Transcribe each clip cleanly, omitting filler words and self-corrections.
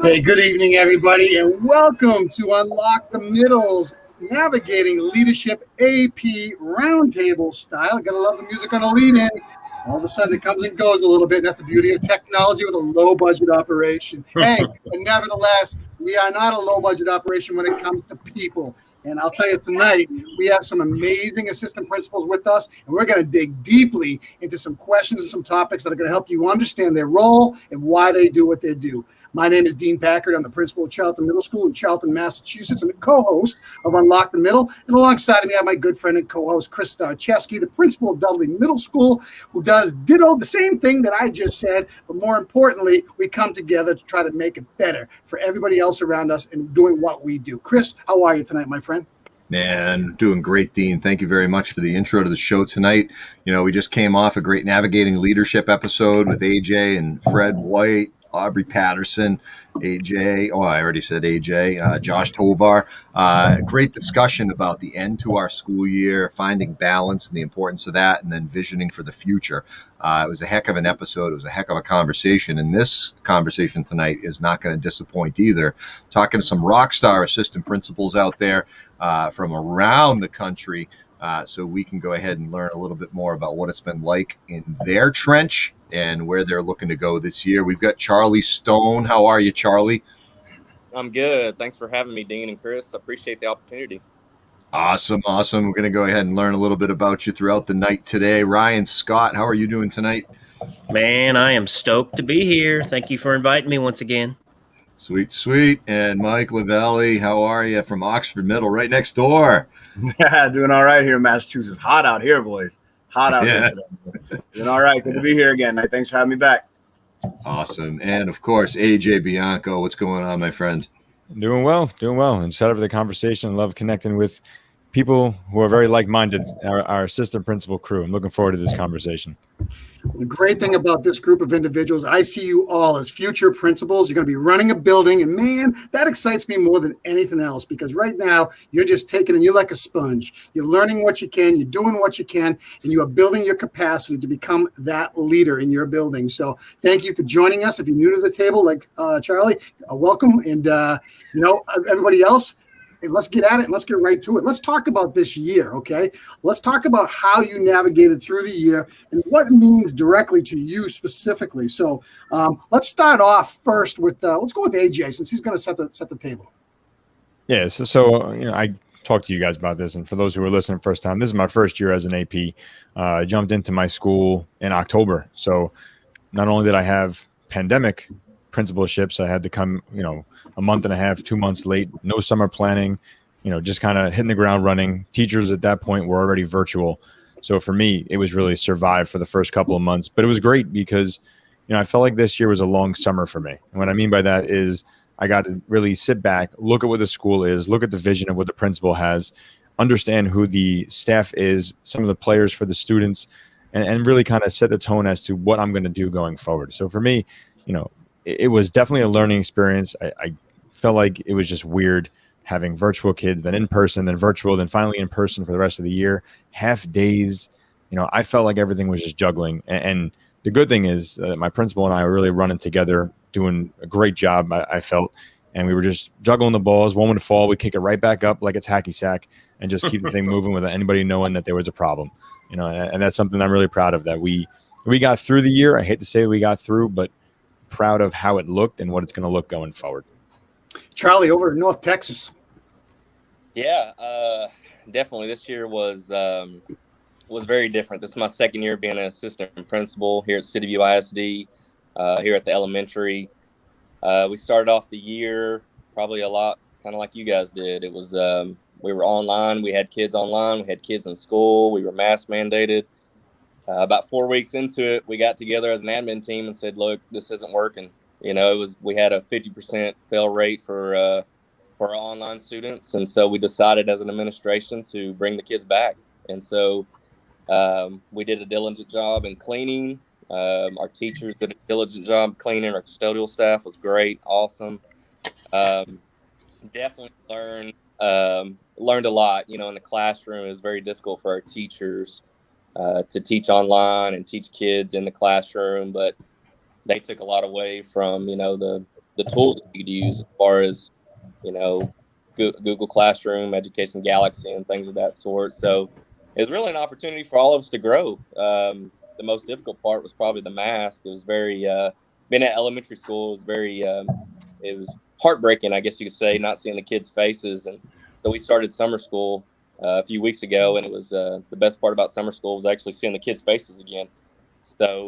Hey, good evening, everybody, and welcome to Unlock the Middle's Navigating Leadership AP Roundtable style. Gotta love the music on a lead in. All of a sudden, it comes and goes a little bit. And that's the beauty of technology with a low-budget operation. Hey, but nevertheless, we are not a low-budget operation when it comes to people. And I'll tell you tonight, we have some amazing assistant principals with us, and we're going to dig deeply into some questions and some topics that are going to help you understand their role and why they do what they do. My name is Dean Packard. I'm the principal of Charlton Middle School in Charlton, Massachusetts, and the co-host of Unlock the Middle. And alongside of me, I have my good friend and co-host, Chris Starcheski, the principal of Dudley Middle School, who does ditto the same thing that I just said. But more importantly, we come together to try to make it better for everybody else around us and doing what we do. Chris, how are you tonight, my friend? Man, doing great, Dean. Thank you very much for the intro to the show tonight. You know, we just came off a great Navigating Leadership episode with AJ and Fred White, Aubrey Patterson, AJ. Oh, I already said AJ. Josh Tovar. Great discussion about the end to our school year, finding balance and the importance of that, and then visioning for the future. It was a heck of an episode. It was a heck of a conversation. And this conversation tonight is not going to disappoint either. Talking to some rock star assistant principals out there from around the country. So we can go ahead and learn a little bit more about what it's been like in their trench and where they're looking to go this year. We've got Charlie Stone. How are you, Charlie? I'm good. Thanks for having me, Dean and Chris. I appreciate the opportunity. Awesome. We're going to go ahead and learn a little bit about you throughout the night today. Ryan Scott, how are you doing tonight? Man, I am stoked to be here. Thank you for inviting me once again. Sweet. And Mike Lavallee, how are you from Oxford Middle, right next door? Yeah, doing all right here in Massachusetts. Hot out here, boys. Hot out here today. Doing all right. Good to be here again. Thanks for having me back. Awesome. And, of course, AJ Bianco. What's going on, my friend? Doing well. And set up the conversation. Love connecting with people who are very like-minded, our assistant principal crew. I'm looking forward to this conversation. The great thing about this group of individuals, I see you all as future principals. You're going to be running a building, and man, that excites me more than anything else, because right now you're just taking and you're like a sponge. You're learning what you can, you're doing what you can, and you are building your capacity to become that leader in your building. So thank you for joining us. If you're new to the table, like Charlie, welcome. And, everybody else, let's get at it and let's get right to it. Let's talk about this year, okay? Let's talk about how you navigated through the year and what it means directly to you specifically. So let's start off first with, let's go with AJ, since he's going to set the table. Yeah, so I talked to you guys about this, and for those who are listening first time, this is my first year as an AP. I jumped into my school in October. So not only did I have pandemic principalships, I had to come, a month and a half, 2 months late, no summer planning, just kind of hitting the ground running. Teachers at that point were already virtual. So for me, it was really survive for the first couple of months, but it was great because, I felt like this year was a long summer for me. And what I mean by that is I got to really sit back, look at what the school is, look at the vision of what the principal has, understand who the staff is, some of the players for the students, and really kind of set the tone as to what I'm going to do going forward. So for me, it was definitely a learning experience. I felt like it was just weird having virtual kids, then in person, then virtual, then finally in person for the rest of the year, half days. I felt like everything was just juggling. And the good thing is my principal and I were really running together, doing a great job, I felt. And we were just juggling the balls. One would fall, we'd kick it right back up like it's hacky sack and just keep the thing moving without anybody knowing that there was a problem. And that's something I'm really proud of, that we got through the year. I hate to say we got through, but proud of how it looked and what it's going to look going forward. Charlie, over in North Texas. Yeah, definitely. This year was very different. This is my second year being an assistant principal here at City View ISD, here at the elementary. We started off the year probably a lot kind of like you guys did. It was we were online. We had kids online. We had kids in school. We were mask mandated. About 4 weeks into it, we got together as an admin team and said, "Look, this isn't working." We had a 50% fail rate for our online students, and so we decided as an administration to bring the kids back. And so we did a diligent job in cleaning. Our teachers did a diligent job cleaning. Our custodial staff was great, awesome. Definitely learned a lot. In the classroom, it was very difficult for our teachers to teach online and teach kids in the classroom, but they took a lot away from, the tools you could use as far as, Google Classroom, Education Galaxy, and things of that sort. So it was really an opportunity for all of us to grow. The most difficult part was probably the mask. It was very, being at elementary school was very, it was heartbreaking, I guess you could say, not seeing the kids' faces. And so we started summer school a few weeks ago, and it was the best part about summer school was actually seeing the kids' faces again. So,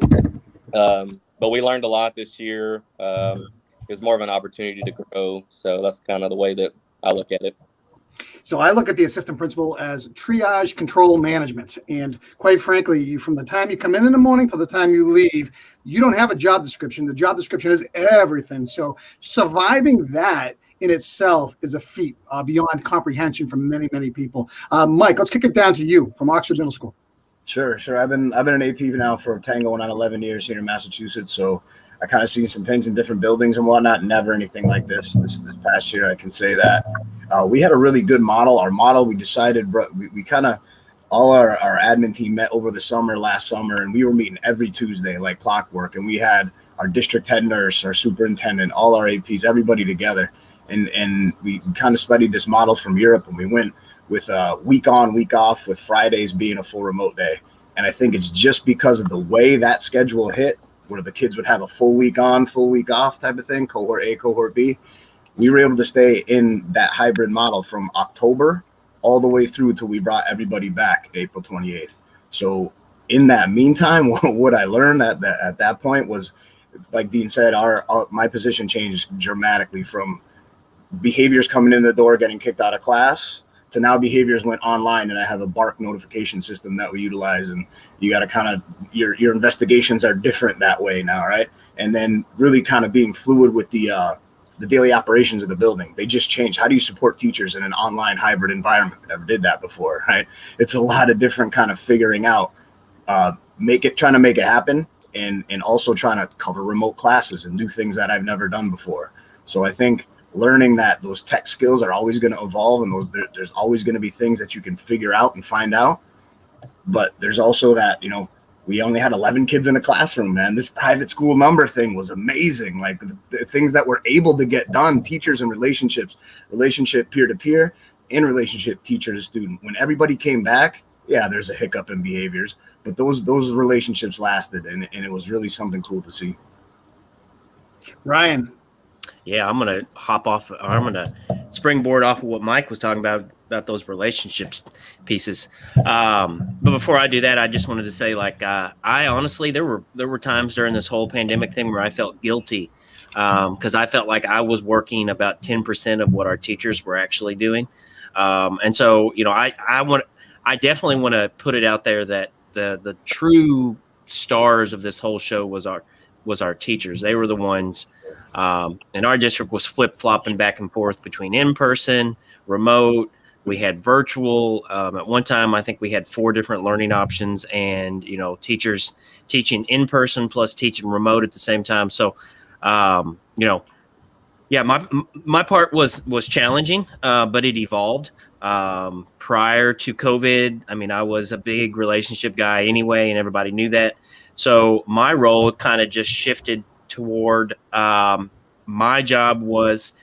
but we learned a lot this year. It was more of an opportunity to grow. So that's kind of the way that I look at it. So I look at the assistant principal as triage, control, management. And quite frankly, from the time you come in the morning to the time you leave, you don't have a job description. The job description is everything. So surviving that in itself is a feat beyond comprehension for many, many people. Mike, let's kick it down to you from Oxford Middle School. Sure. I've been an AP now for 10 going on 11 years here in Massachusetts. So I kind of seen some things in different buildings and whatnot. Never anything like this past year. I can say that we had a really good model. Our model, we decided we kind of all our admin team met over the last summer, and we were meeting every Tuesday like clockwork. And we had our district head nurse, our superintendent, all our APs, everybody together. And we kind of studied this model from Europe, and we went with week on, week off, with Fridays being a full remote day. And I think it's just because of the way that schedule hit, where the kids would have a full week on, full week off type of thing, cohort A, cohort B. We were able to stay in that hybrid model from October all the way through till we brought everybody back April 28th. So in that meantime, what I learned at that point was, like Dean said, my position changed dramatically from behaviors coming in the door, getting kicked out of class, to now behaviors went online, and I have a BARC notification system that we utilize, and you got to kind of, your investigations are different that way now, right? And then really kind of being fluid with the daily operations of the building. They just changed. How do you support teachers in an online hybrid environment? I never did that before, right? It's a lot of different kind of figuring out, trying to make it happen, and also trying to cover remote classes and do things that I've never done before. So I think learning that those tech skills are always going to evolve, and there's always going to be things that you can figure out and find out. But there's also that, we only had 11 kids in a classroom, man. This private school number thing was amazing. Like the things that we're able to get done, teachers and relationship peer-to-peer, and relationship teacher to student. When everybody came back, yeah, there's a hiccup in behaviors, but those relationships lasted, and it was really something cool to see. Ryan. Yeah, I'm going to springboard off of what Mike was talking about those relationships pieces. But before I do that, I just wanted to say, I honestly, there were times during this whole pandemic thing where I felt guilty because I felt like I was working about 10% of what our teachers were actually doing. And so, I definitely want to put it out there that the true stars of this whole show was our teachers. They were the ones. And our district was flip-flopping back and forth between in-person, remote. We had virtual. At one time, I think we had 4 different learning options, and teachers teaching in-person plus teaching remote at the same time. So, my part was challenging, but it evolved. Prior to COVID, I was a big relationship guy anyway, and everybody knew that. So my role kind of just shifted toward my job was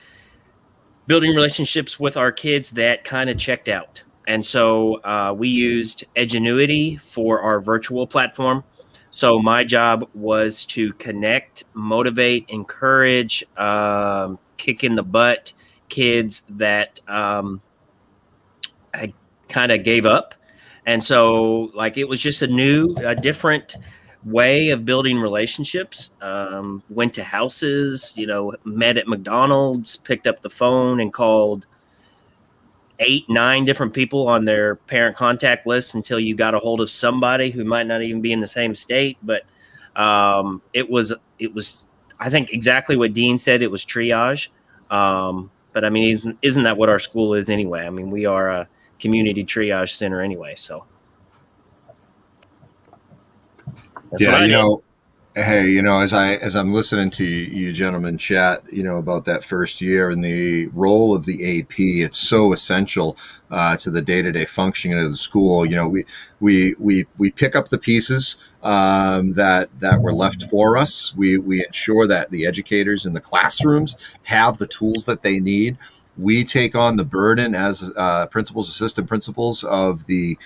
building relationships with our kids that kind of checked out. And so we used Edgenuity for our virtual platform. So my job was to connect, motivate, encourage, kick in the butt kids that I kind of gave up. And so it was just a different way of building relationships. Went to houses, met at McDonald's, picked up the phone and called 8-9 different people on their parent contact list until you got a hold of somebody who might not even be in the same state. But it was I think exactly what Dean said. It was triage. But isn't that what our school is anyway? We are a community triage center anyway. So. Yeah, Hey, as I'm listening to you gentlemen chat, about that first year and the role of the AP, it's so essential to the day-to-day functioning of the school. We pick up the pieces that were left for us. We ensure that the educators in the classrooms have the tools that they need. We take on the burden as principals, assistant principals of the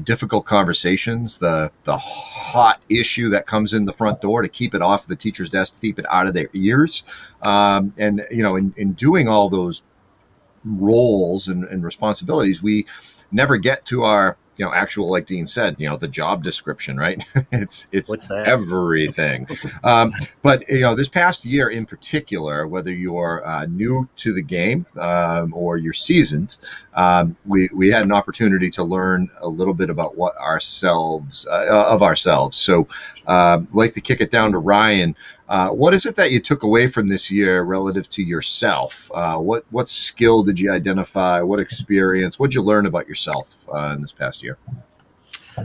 difficult conversations, the hot issue that comes in the front door, to keep it off the teacher's desk, to keep it out of their ears. And in doing all those roles and responsibilities, we never get to our actual, like Dean said, the job description, right? it's What's that? everything. But this past year in particular, whether you're new to the game or you're seasoned, we had an opportunity to learn a little bit about ourselves. So I'd like to kick it down to Ryan. What is it that you took away from this year relative to yourself? What skill did you identify? What experience? What did you learn about yourself in this past year?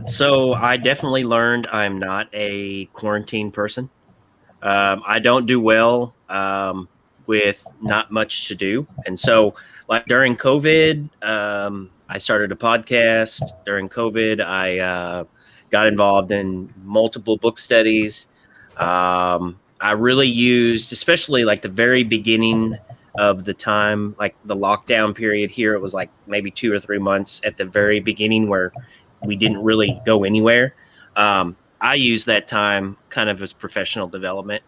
So I definitely learned I'm not a quarantine person. I don't do well with not much to do. And so, like during COVID, I started a podcast. During COVID, I got involved in multiple book studies. I really used, especially like the very beginning of the time, like the lockdown period here, it was like maybe 2 or 3 months at the very beginning where we didn't really go anywhere. I used that time kind of as professional development.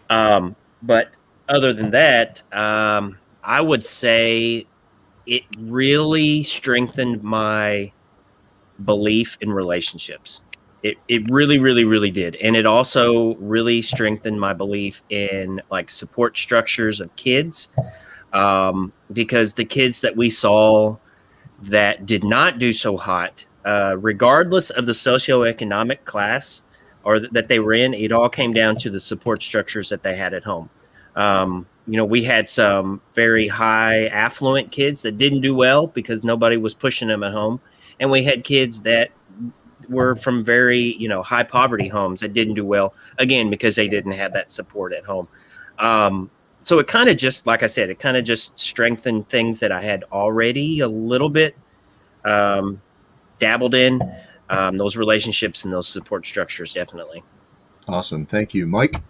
But other than that, I would say it really strengthened my belief in relationships. It really, really, really did. And it also really strengthened my belief in like support structures of kids. Because the kids that we saw that did not do so hot, regardless of the socioeconomic class or that they were in, it all came down to the support structures that they had at home. We had some very high affluent kids that didn't do well because nobody was pushing them at home. And we had kids that were from very, high poverty homes that didn't do well, again, because they didn't have that support at home. So it kind of just, like I said, it kind of just strengthened things that I had already a little bit dabbled in, those relationships and those support structures, definitely. Awesome. Thank you. Mike?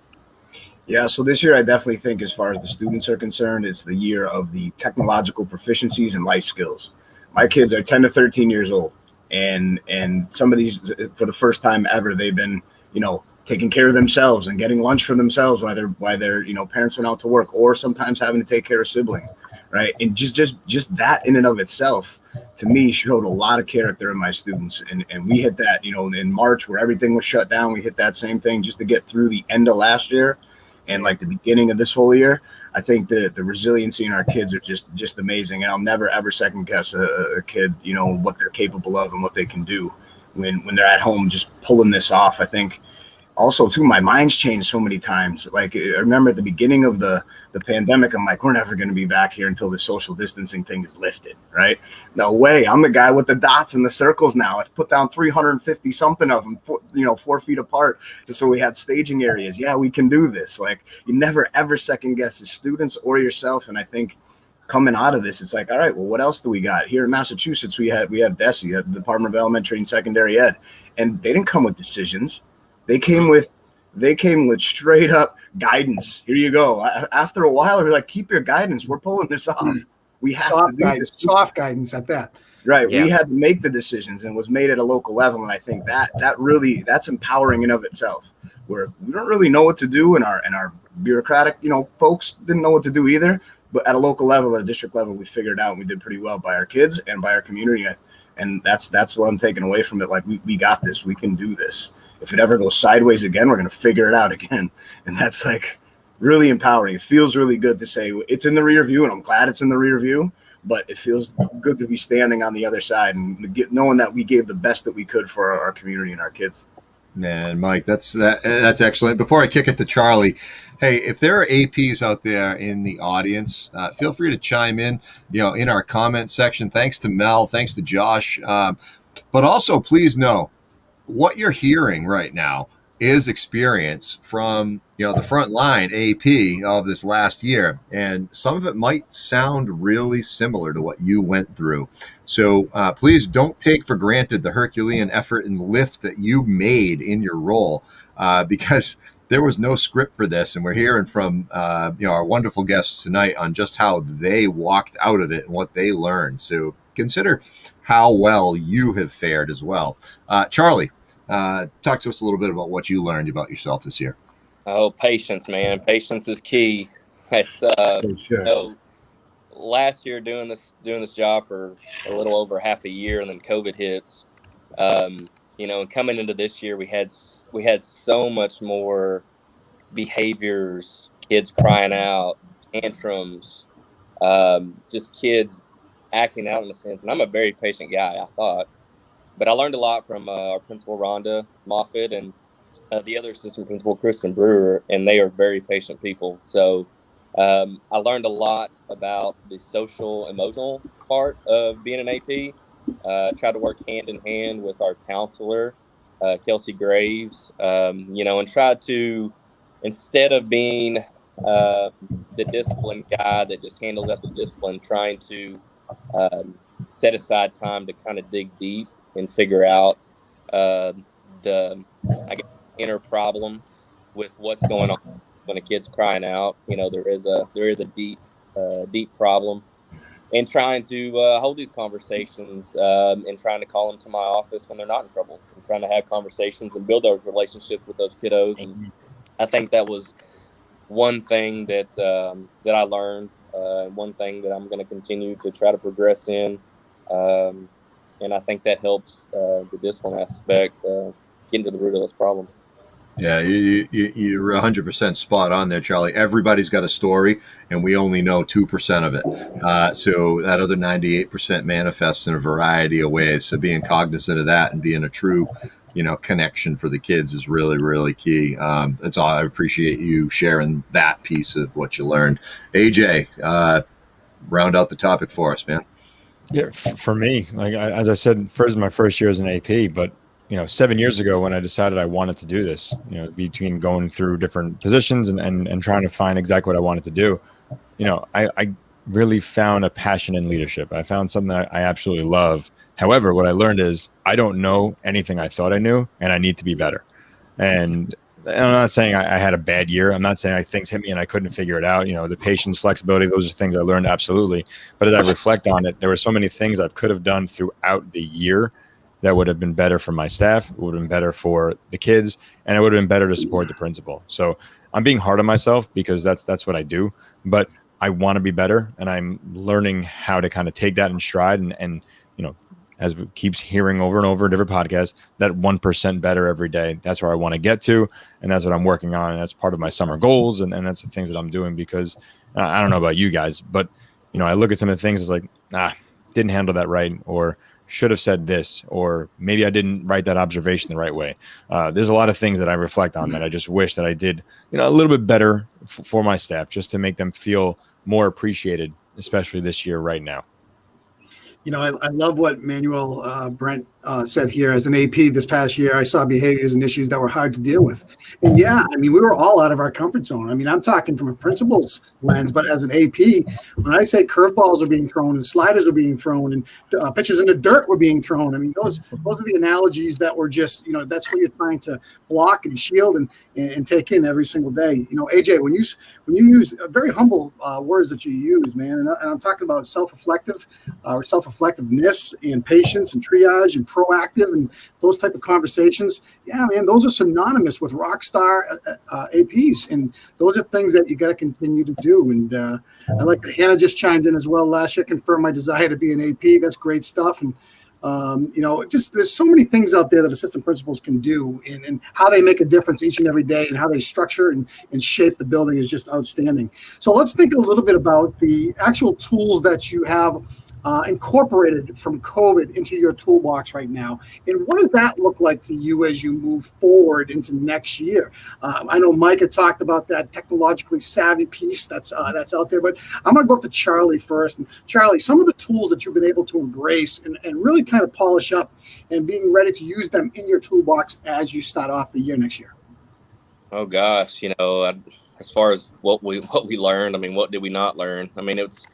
Yeah, so this year I definitely think, as far as the students are concerned, it's the year of the technological proficiencies and life skills. My kids are 10 to 13 years old, and some of these, for the first time ever, they've been, taking care of themselves and getting lunch for themselves while their parents went out to work, or sometimes having to take care of siblings, right? And just that in and of itself, to me, showed a lot of character in my students. And we hit that, in March, where everything was shut down. We hit that same thing just to get through the end of last year and like the beginning of this whole year. I think the resiliency in our kids are just amazing. And I'll never, ever second guess a kid, what they're capable of and what they can do when they're at home, just pulling this off. I think also too, my mind's changed so many times. Like, I remember at the beginning of the pandemic, I'm like, we're never going to be back here until the social distancing thing is lifted, right? No way. I'm the guy with the dots and the circles now. I've put down 350 something of them, 4 feet apart. So we had staging areas. Yeah, we can do this. Like, you never ever second guess as students or yourself. And I think coming out of this, it's like, all right, well, what else do we got here in Massachusetts? We have DESE, the Department of Elementary and Secondary Ed, and they didn't come with decisions. They came with straight up guidance. Here you go. After a while, we're like, keep your guidance. We're pulling this off. We have soft to do guidance, this. soft guidance at that. Right. Yeah. We had to make the decisions, and was made at a local level. And I think that's empowering in of itself, where we don't really know what to do, and our bureaucratic, folks didn't know what to do either. But at a local level, at a district level, we figured it out, and we did pretty well by our kids and by our community. And that's what I'm taking away from it. Like, we got this. We can do this. If it ever goes sideways again, we're going to figure it out again. And that's like really empowering. It feels really good to say it's in the rear view, and I'm glad it's in the rear view, but it feels good to be standing on the other side and knowing that we gave the best that we could for our community and our kids. Man, Mike, that's excellent. Before I kick it to Charlie, hey, if there are APs out there in the audience, feel free to chime in, in our comment section. Thanks to Mel, thanks to Josh. But also, please know, what you're hearing right now is experience from, the front line AP of this last year, and some of it might sound really similar to what you went through. So please don't take for granted the Herculean effort and lift that you made in your role, because there was no script for this, and we're hearing from our wonderful guests tonight on just how they walked out of it and what they learned. So consider how well you have fared as well. Charlie, talk to us a little bit about what you learned about yourself this year. Oh, patience, man. Patience is key. It's Sure. Last year doing this job for a little over half a year, and then COVID hits. And coming into this year, we had so much more behaviors, kids crying out, tantrums, just kids acting out in a sense. And I'm a very patient guy, I thought. But I learned a lot from our principal, Rhonda Moffitt, and the other assistant principal, Kristen Brewer, and they are very patient people. So I learned a lot about the social, emotional part of being an AP. Tried to work hand in hand with our counselor, Kelsey Graves, and tried to, instead of being the discipline guy that just handles out the discipline, trying to set aside time to kind of dig deep and figure out the inner problem with what's going on when a kid's crying out. There is a deep problem, and trying to hold these conversations and trying to call them to my office when they're not in trouble, and trying to have conversations and build those relationships with those kiddos. And I think that was one thing that I learned, one thing that I'm going to continue to try to progress in. And I think that helps the discipline aspect get into the root of this problem. Yeah, you're 100% spot on there, Charlie. Everybody's got a story, and we only know 2% of it. So that other 98% manifests in a variety of ways. So being cognizant of that and being a true, connection for the kids is really, really key. That's all. I appreciate you sharing that piece of what you learned. AJ, round out the topic for us, man. Yeah, for me, as I said, first my first year as an AP, but 7 years ago when I decided I wanted to do this, between going through different positions and trying to find exactly what I wanted to do, I really found a passion in leadership. I found something that I absolutely love. However, what I learned is I don't know anything I thought I knew, and I need to be better. And I'm not saying I had a bad year. I'm not saying things hit me and I couldn't figure it out. The patience, flexibility, those are things I learned, absolutely. But as I reflect on it, there were so many things I could have done throughout the year that would have been better for my staff, it would have been better for the kids, and it would have been better to support the principal. So I'm being hard on myself because that's what I do. But I want to be better, and I'm learning how to kind of take that in stride and as we keeps hearing over and over in different podcasts, that 1% better every day. That's where I want to get to, and that's what I'm working on, and that's part of my summer goals, and that's the things that I'm doing because I don't know about you guys, but I look at some of the things, it's like, didn't handle that right, or should have said this, or maybe I didn't write that observation the right way. There's a lot of things that I reflect on that I just wish that I did, a little bit better for my staff, just to make them feel more appreciated, especially this year right now. I love what Manuel Brent said here. As an AP this past year, I saw behaviors and issues that were hard to deal with. And we were all out of our comfort zone. I'm talking from a principal's lens, but as an AP, when I say curveballs are being thrown and sliders are being thrown and pitches in the dirt were being thrown, those are the analogies that were just, that's what you're trying to block and shield and take in every single day. AJ, when you use very humble words that you use, man, and I'm talking about self-reflective or self-reflectiveness and patience and triage and proactive and those type of conversations. Yeah, man, those are synonymous with rock star APs. And those are things that you got to continue to do. And I like that Hannah just chimed in as well last year, confirmed my desire to be an AP. That's great stuff. And, just there's so many things out there that assistant principals can do and how they make a difference each and every day and how they structure and shape the building is just outstanding. So let's think a little bit about the actual tools that you have incorporated from COVID into your toolbox right now. And what does that look like for you as you move forward into next year? I know Mike had talked about that technologically savvy piece that's out there, but I'm going to go up to Charlie first. And Charlie, some of the tools that you've been able to embrace and really kind of polish up and being ready to use them in your toolbox as you start off the year next year. Oh gosh, as far as what we learned, I mean, what did we not learn? I mean, it's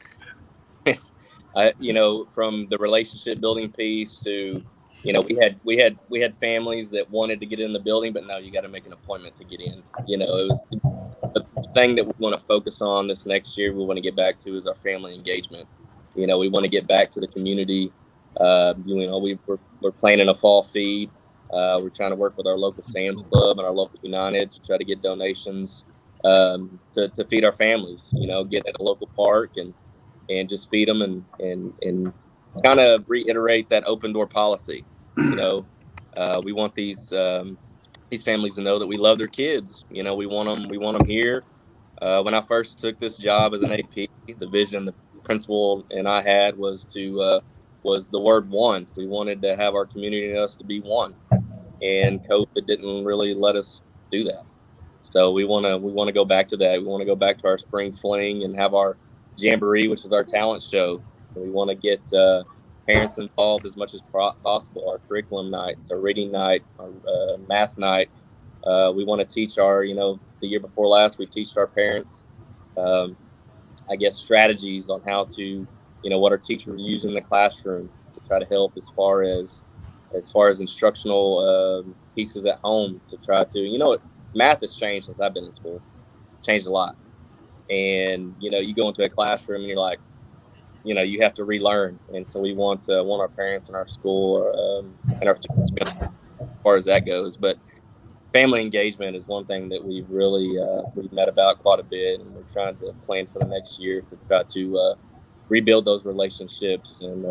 from the relationship building piece to, we had families that wanted to get in the building, but no, you got to make an appointment to get in. It was the thing that we want to focus on this next year. We want to get back to is our family engagement. We want to get back to the community. We're planning a fall feed. We're trying to work with our local Sam's Club and our local United to try to get donations to feed our families. Get at a local park and just feed them and kind of reiterate that open door policy. We want these families to know that we love their kids. We want them here. When I first took this job as an AP, the vision the principal and I had was the word one. We wanted to have our community and us to be one, and COVID didn't really let us do that. So we want to go back to that. We want to go back to our spring fling and have our jamboree, which is our talent show. We want to get parents involved as much as possible. Our curriculum nights, our reading night, our math night. We want to teach the year before last, we teached our parents, strategies on how to, what our teachers were using in the classroom to try to help as far as instructional pieces at home to try to, math has changed since I've been in school, changed a lot. And, you go into a classroom and you're like, you have to relearn. And so we want our parents and our school and our students as far as that goes. But family engagement is one thing that we've really we've met about quite a bit, and we're trying to plan for the next year to try to rebuild those relationships and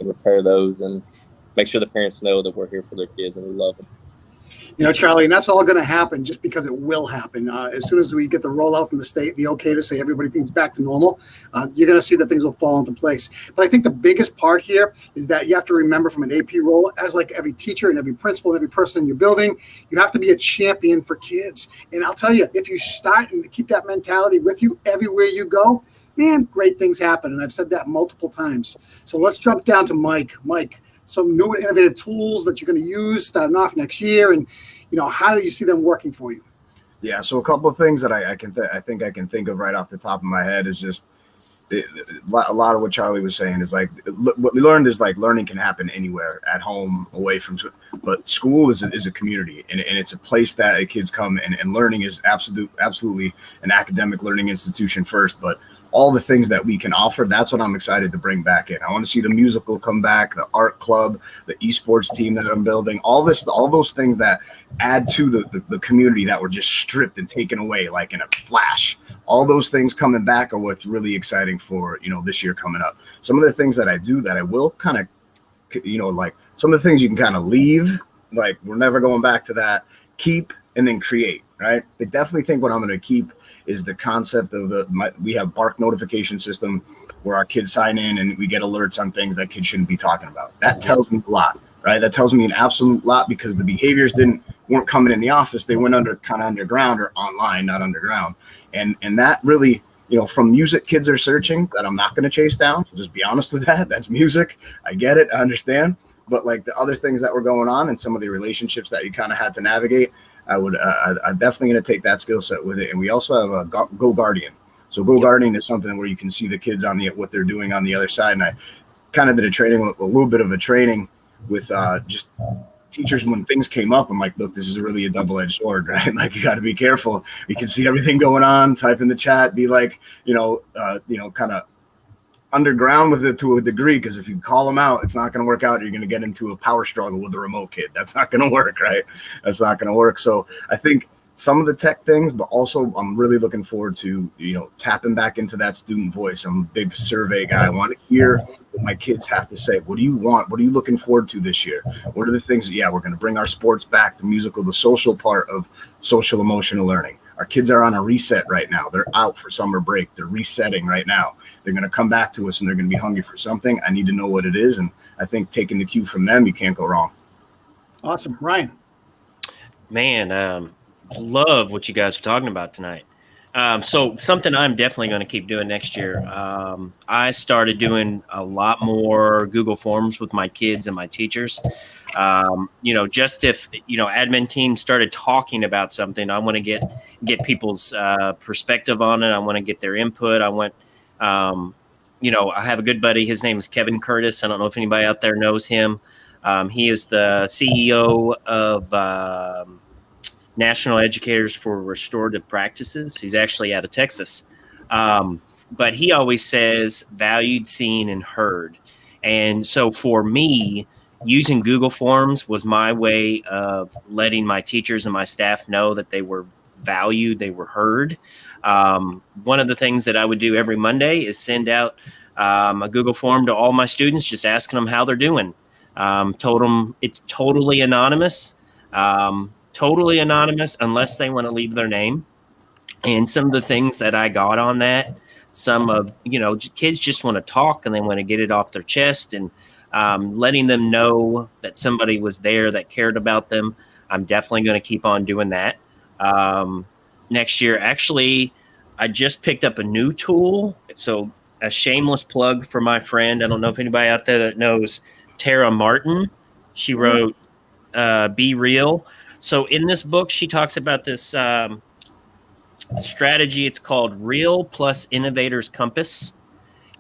repair those and make sure the parents know that we're here for their kids and we love them. Charlie, and that's all going to happen just because it will happen. As soon as we get the rollout from the state, the okay to say everybody thinks back to normal, you're going to see that things will fall into place. But I think the biggest part here is that you have to remember from an AP role, as like every teacher and every principal and every person in your building, you have to be a champion for kids. And I'll tell you, if you start and keep that mentality with you everywhere you go, man, great things happen. And I've said that multiple times. So let's jump down to Mike. Mike, some new and innovative tools that you're going to use starting off next year, and how do you see them working for you? Yeah, so a couple of things that I think I can think of right off the top of my head is just a lot of what Charlie was saying is like what we learned is like learning can happen anywhere, at home, away from school, but school is a community, and it's a place that kids come and learning is absolutely an academic learning institution first, but all the things that we can offer, that's what I'm excited to bring back in. I want to see the musical come back, the art club, the esports team that I'm building, all those things that add to the community that were just stripped and taken away like in a flash. All those things coming back are what's really exciting for, this year coming up. Some of the things that I do that I will kind of, like some of the things you can kind of leave, like we're never going back to that, keep and then create, right? I definitely think what I'm going to keep is the concept of we have Bark notification system where our kids sign in and we get alerts on things that kids shouldn't be talking about. That tells me a lot, right? That tells me an absolute lot because the behaviors weren't coming in the office. They went underground or online, not underground. And that really, from music kids are searching that I'm not going to chase down. Just be honest with that. That's music. I get it. I understand. But like the other things that were going on and some of the relationships that you kind of had to navigate, I'm definitely going to take that skill set with it. And we also have a Go Guardian. So Go Guardian is something where you can see the kids on what they're doing on the other side. And I kind of did a little bit of a training with just teachers when things came up. I'm like, look, this is really a double-edged sword, right? Like you got to be careful. You can see everything going on, type in the chat, be like, kind of underground with it to a degree, because if you call them out, it's not going to work out. You're going to get into a power struggle with a remote kid. That's not going to work, right? That's not going to work. So I think some of the tech things, but also I'm really looking forward to, tapping back into that student voice. I'm a big survey guy. I want to hear what my kids have to say. What do you want? What are you looking forward to this year? What are the things? Yeah, we're going to bring our sports back, the musical, the social part of social emotional learning. Our kids are on a reset right now. They're out for summer break. They're resetting right now. They're going to come back to us and they're going to be hungry for something. I need to know what it is. And I think taking the cue from them, you can't go wrong. Awesome. Ryan. Man, love what you guys are talking about tonight. So something I'm definitely going to keep doing next year. I started doing a lot more Google Forms with my kids and my teachers. Just if admin team started talking about something, I want to get people's perspective on it. I want to get their input. I want I have a good buddy. His name is Kevin Curtis. I don't know if anybody out there knows him. He is the CEO of National Educators for Restorative Practices. He's actually out of Texas. But he always says valued, seen, and heard. And so for me, using Google Forms was my way of letting my teachers and my staff know that they were valued, they were heard. One of the things that I would do every Monday is send out a Google form to all my students, just asking them how they're doing. Told them it's totally anonymous unless they want to leave their name. And some of the things that I got on that, some of, kids just want to talk and they want to get it off their chest, and letting them know that somebody was there that cared about them. I'm definitely going to keep on doing that. Next year, actually, I just picked up a new tool. So a shameless plug for my friend. I don't know if anybody out there that knows Tara Martin. She wrote Be Real. So in this book, she talks about this strategy. It's called Real Plus Innovator's Compass.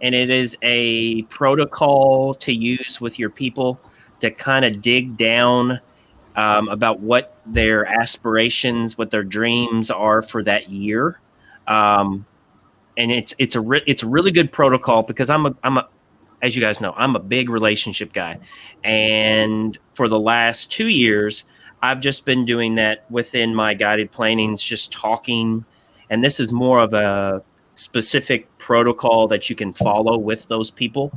And it is a protocol to use with your people to kind of dig down about what their aspirations, what their dreams are for that year. And it's a really good protocol, because I'm a as you guys know, I'm a big relationship guy. And for the last 2 years, I've just been doing that within my guided plannings, just talking. And this is more of a specific protocol that you can follow with those people,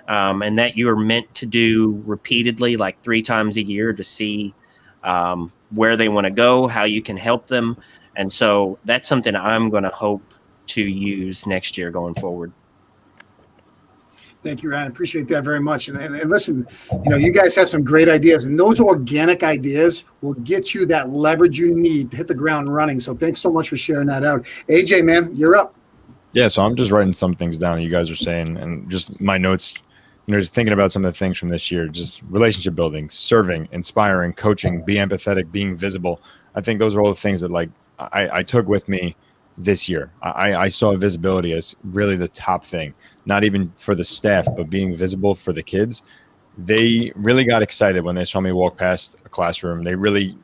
and that you're meant to do repeatedly, like 3 times a year, to see where they want to go, how you can help them. And so that's something I'm going to hope to use next year going forward. Thank you, Ryan. Appreciate that very much. And listen, you guys have some great ideas, and those organic ideas will get you that leverage you need to hit the ground running. So thanks so much for sharing that out. AJ, man, you're up. Yeah, so I'm just writing some things down you guys are saying, and just my notes, just thinking about some of the things from this year, just relationship building, serving, inspiring, coaching, be empathetic, being visible. I think those are all the things that I took with me this year. I saw visibility as really the top thing, not even for the staff, but being visible for the kids. They really got excited when they saw me walk past a classroom. They really,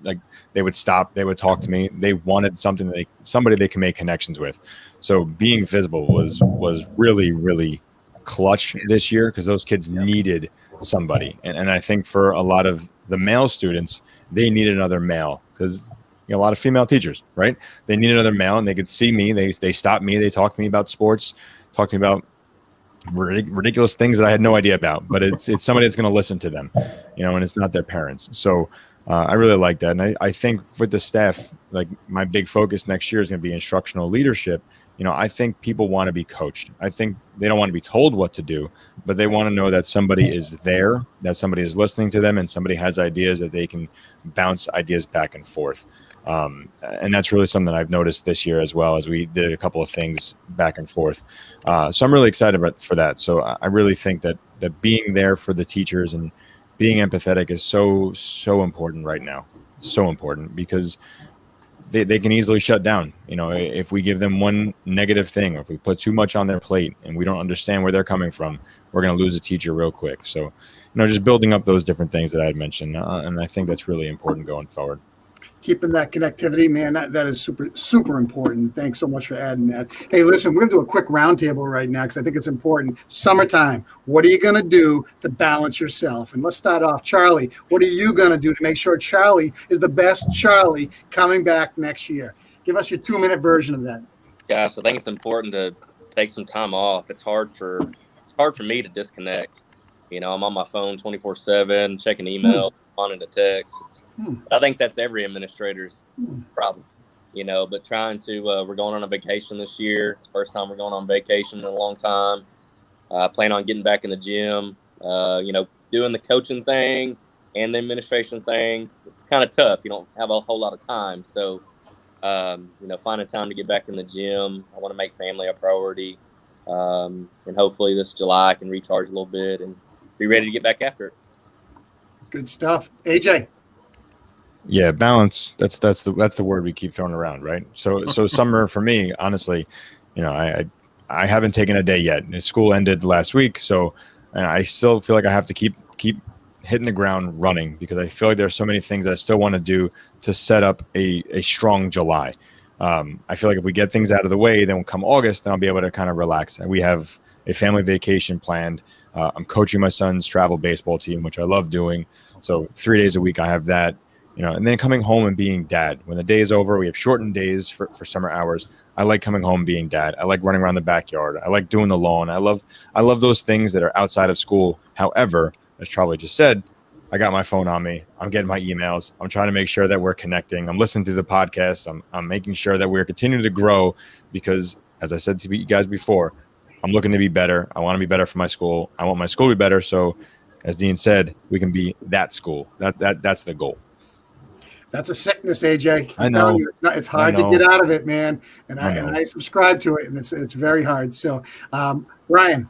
they would stop, they would talk to me. They wanted somebody they can make connections with. So being visible was really, really clutch this year, because those kids needed somebody. And I think for a lot of the male students, they needed another male, because a lot of female teachers, right? They needed another male, and they could see me. They stopped me. They talked to me about sports, talked to me about ridiculous things that I had no idea about. But it's somebody that's going to listen to them, and it's not their parents. So I really like that. And I think with the staff, my big focus next year is going to be instructional leadership. I think people want to be coached. I think they don't want to be told what to do, but they want to know that somebody is there, that somebody is listening to them, and somebody has ideas that they can bounce ideas back and forth. And that's really something that I've noticed this year as well, as we did a couple of things back and forth. So I'm really excited for that. So I really think that being there for the teachers and being empathetic is so important right now. So important, because they can easily shut down. If we give them one negative thing, or if we put too much on their plate and we don't understand where they're coming from, we're going to lose a teacher real quick. So, just building up those different things that I had mentioned. And I think that's really important going forward. Keeping that connectivity, man, that is super, super important. Thanks so much for adding that. Hey, listen, we're going to do a quick roundtable right now, because I think it's important. Summertime, what are you going to do to balance yourself? And let's start off. Charlie, what are you going to do to make sure Charlie is the best Charlie coming back next year? Give us your 2-minute version of that. Yeah, so I think it's important to take some time off. It's hard for me to disconnect. I'm on my phone 24/7, checking email, responding to texts. I think that's every administrator's problem, but trying to, we're going on a vacation this year. It's the first time we're going on vacation in a long time. I plan on getting back in the gym, doing the coaching thing and the administration thing. It's kind of tough. You don't have a whole lot of time. So, finding time to get back in the gym. I want to make family a priority. And hopefully this July I can recharge a little bit and be ready to get back after it. Good stuff. AJ. Yeah, balance. That's the word we keep throwing around, right? So summer for me, honestly, I haven't taken a day yet. School ended last week, so I still feel like I have to keep hitting the ground running because I feel like there's so many things I still want to do to set up a strong July. I feel like if we get things out of the way, then come August, then I'll be able to kind of relax. And we have a family vacation planned. I'm coaching my son's travel baseball team, which I love doing. So 3 days a week, I have that, and then coming home and being dad. When the day is over, we have shortened days for summer hours. I like coming home being dad. I like running around the backyard. I like doing the lawn. I love those things that are outside of school. However, as Charlie just said, I got my phone on me. I'm getting my emails. I'm trying to make sure that we're connecting. I'm listening to the podcast. I'm making sure that we're continuing to grow because, as I said to you guys before, I'm looking to be better. I want to be better for my school. I want my school to be better. So, as Dean said, we can be that school. That's the goal. That's a sickness, AJ. I know. You, it's hard to get out of it, man. And I subscribe to it, and it's very hard. So, Ryan.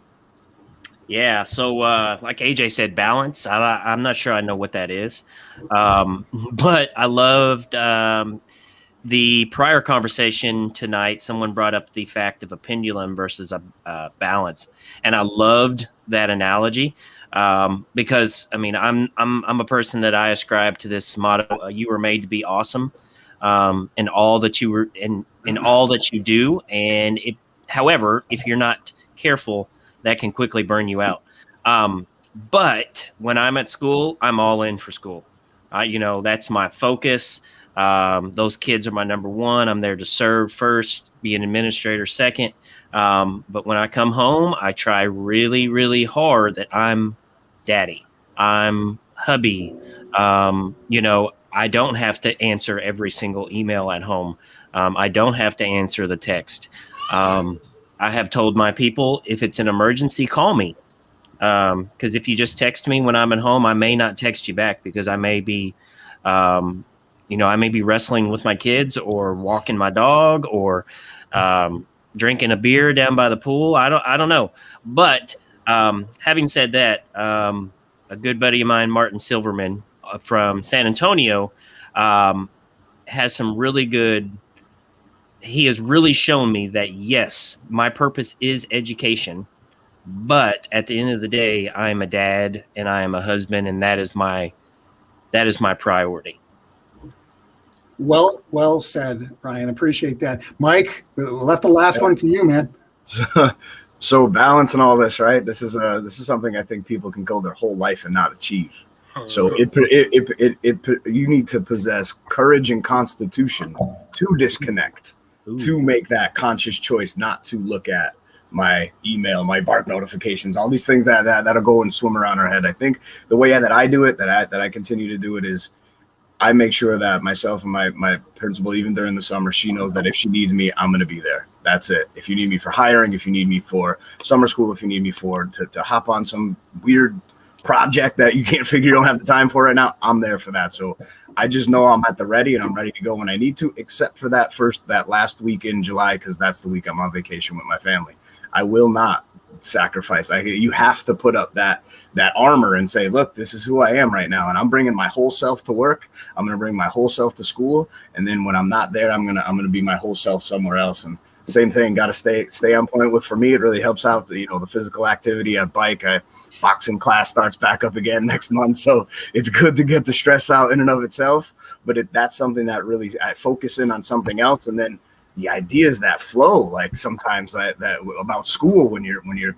Yeah. So, like AJ said, balance. I'm not sure I know what that is, but I loved the prior conversation tonight. Someone brought up the fact of a pendulum versus a balance, and I loved that analogy. Because I mean, I'm a person that I ascribe to this motto: you were made to be awesome, in all that you were in all that you do. And however, if you're not careful, that can quickly burn you out. But when I'm at school, I'm all in for school. That's my focus. Those kids are my number one. I'm there to serve first, be an administrator second. But when I come home, I try really, really hard that I'm daddy, I'm hubby. I don't have to answer every single email at home. I don't have to answer the text. I have told my people, if it's an emergency, call me. Because if you just text me when I'm at home, I may not text you back because I may be, I may be wrestling with my kids or walking my dog or drinking a beer down by the pool. I don't know. But having said that, a good buddy of mine, Martin Silverman from San Antonio, has some really good. He has really shown me that, yes, my purpose is education, but at the end of the day, I am a dad and I am a husband, and that is my priority. Well said, Ryan. Appreciate that. Mike, left the last one for you, man. So balance and all this, right? This is something I think people can go their whole life and not achieve. So you need to possess courage and constitution to disconnect. Ooh. To make that conscious choice not to look at my email, my Bark notifications, all these things that'll go and swim around our head. I think the way that I do it, that I continue to do it, is I make sure that myself and my principal, even during the summer, she knows that if she needs me, I'm going to be there. That's it. If you need me for hiring, if you need me for summer school, if you need me to hop on some weird project that you can't figure you don't have the time for right now, I'm there for that. So I just know I'm at the ready and I'm ready to go when I need to, except for that last week in July, because that's the week I'm on vacation with my family. I will not sacrifice. You have to put up that armor and say, look, this is who I am right now, and I'm bringing my whole self to work. I'm going to bring my whole self to school, and then when I'm not there, I'm going to be my whole self somewhere else. And same thing, got to stay on point with. For me, it really helps out the physical activity. I bike. Boxing class starts back up again next month, so it's good to get the stress out in and of itself. But that's something that really I focus in on something else, and then the ideas that flow, like sometimes that about school, when you're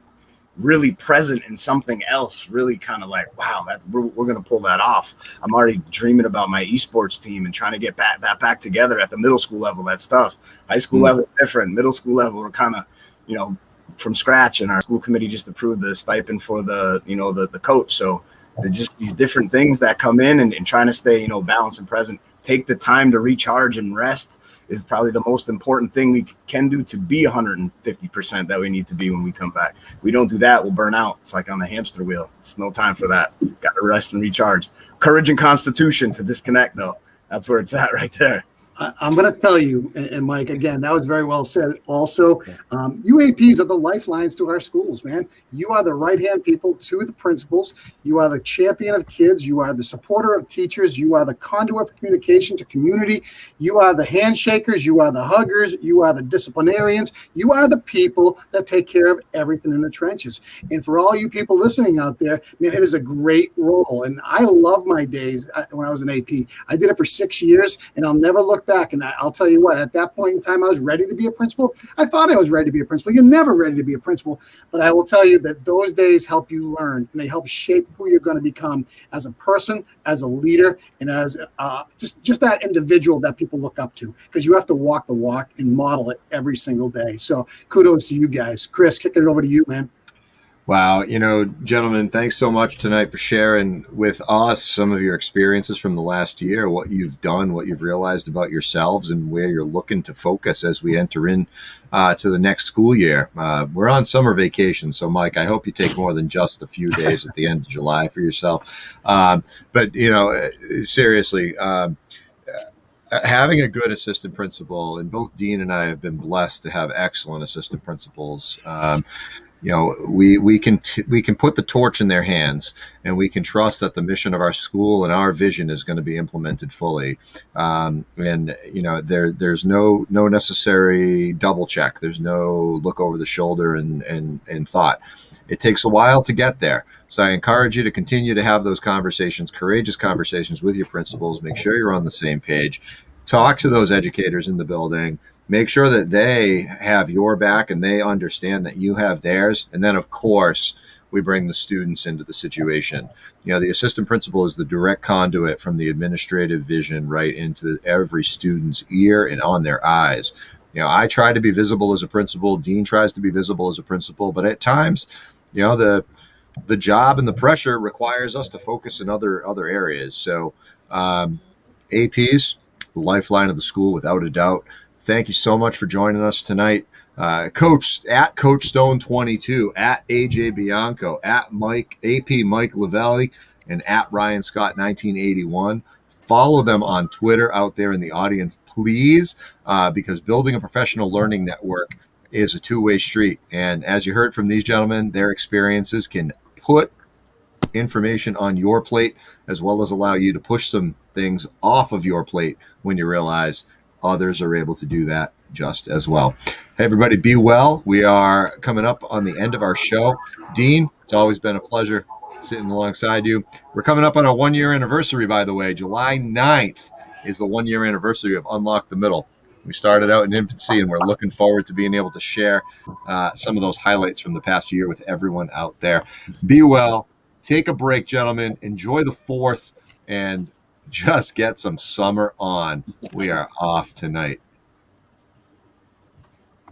really present in something else, really kind of like, wow, we're going to pull that off. I'm already dreaming about my esports team and trying to get back together at the middle school level. That stuff. High school level is different. Middle school level, we're kind of, from scratch, and our school committee just approved the stipend for the coach. So it's just these different things that come in, and trying to stay, balanced and present. Take the time to recharge and rest is probably the most important thing we can do to be 150% that we need to be when we come back. If we don't do that, we'll burn out. It's like on the hamster wheel. It's no time for that. Got to rest and recharge. Courage and constitution to disconnect, though. That's where it's at right there. I'm going to tell you, and Mike, again, that was very well said. Also, UAPs are the lifelines to our schools, man. You are the right-hand people to the principals. You are the champion of kids. You are the supporter of teachers. You are the conduit of communication to community. You are the handshakers. You are the huggers. You are the disciplinarians. You are the people that take care of everything in the trenches. And for all you people listening out there, man, it is a great role. And I love my days when I was an AP. I did it for 6 years, and I'll never look back. And I'll tell you what, at that point in time, I was ready to be a principal. I thought I was ready to be a principal. You're never ready to be a principal. But I will tell you that those days help you learn, and they help shape who you're going to become as a person, as a leader, and as just that individual that people look up to, because you have to walk the walk and model it every single day. So kudos to you guys. Chris, kicking it over to you, man. Wow. Gentlemen, thanks so much tonight for sharing with us some of your experiences from the last year, what you've done, what you've realized about yourselves, and where you're looking to focus as we enter in to the next school year. We're on summer vacation. So, Mike, I hope you take more than just a few days at the end of July for yourself. But seriously, having a good assistant principal, and both Dean and I have been blessed to have excellent assistant principals. We can put the torch in their hands, and we can trust that the mission of our school and our vision is going to be implemented fully. There's no necessary double check. There's no look over the shoulder and thought. It takes a while to get there. So I encourage you to continue to have those conversations, courageous conversations with your principals. Make sure you're on the same page. Talk to those educators in the building. Make sure that they have your back and they understand that you have theirs. And then, of course, we bring the students into the situation. The assistant principal is the direct conduit from the administrative vision right into every student's ear and on their eyes. I try to be visible as a principal. Dean tries to be visible as a principal. But at times, the job and the pressure requires us to focus in other areas. So APs, the lifeline of the school, without a doubt. Thank you so much for joining us tonight. Coach at Coach Stone 22, at AJ Bianco, at AP Mike Lavelli, and at Ryan Scott 1981. Follow them on Twitter out there in the audience, please, because building a professional learning network is a two-way street. And as you heard from these gentlemen, their experiences can put information on your plate, as well as allow you to push some things off of your plate when you realize others are able to do that just as well. Hey, everybody, be well. We are coming up on the end of our show. Dean, it's always been a pleasure sitting alongside you. We're coming up on a 1-year anniversary, by the way. July 9th is the 1-year anniversary of Unlock the Middle. We started out in infancy, and we're looking forward to being able to share some of those highlights from the past year with everyone out there. Be well. Take a break, gentlemen. Enjoy the 4th, and just get some summer on. We are off tonight.